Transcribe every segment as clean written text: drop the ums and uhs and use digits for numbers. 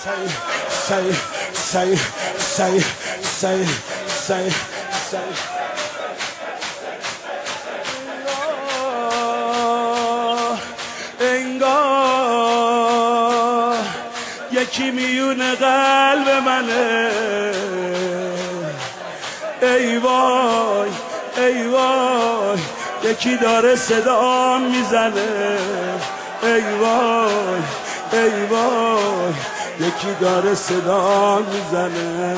انگار یکی میون قلب منه. ای وای ای وای یکی داره صدا میزنه. ای وای ای وای یکی داره صدا میزنه.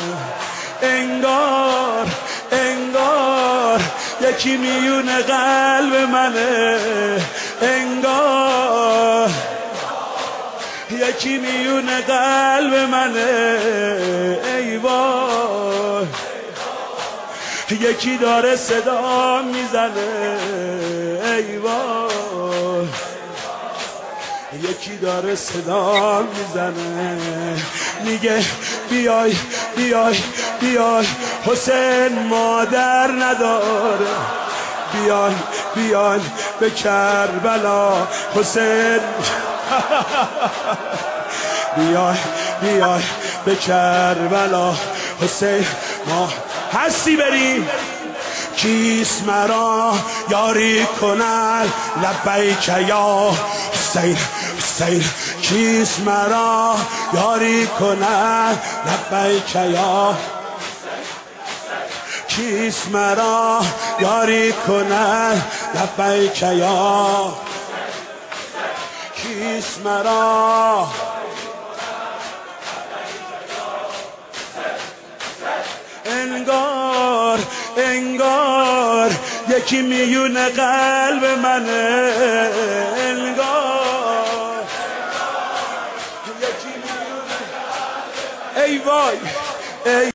انگار انگار یکی میون قلب منه. انگار یکی میون قلب منه. ای وای یکی داره صدا میزنه. ای وای یکی داره صدا میزنه. میگه بیای بیای بیای حسین مادر نداره. بیای بیای به کربلا حسین. بیای بیای به کربلا حسین. ما هستی بریم. کیست مرا یاری کنن لبیک یا حسین حسین. کیست مرا یاری کنن لبیک یا. کیست مرا یاری کنن لبیک یا. کیست مرا انگار انگار یکی میون قلب منه. انگار یکی میون. ای وای ای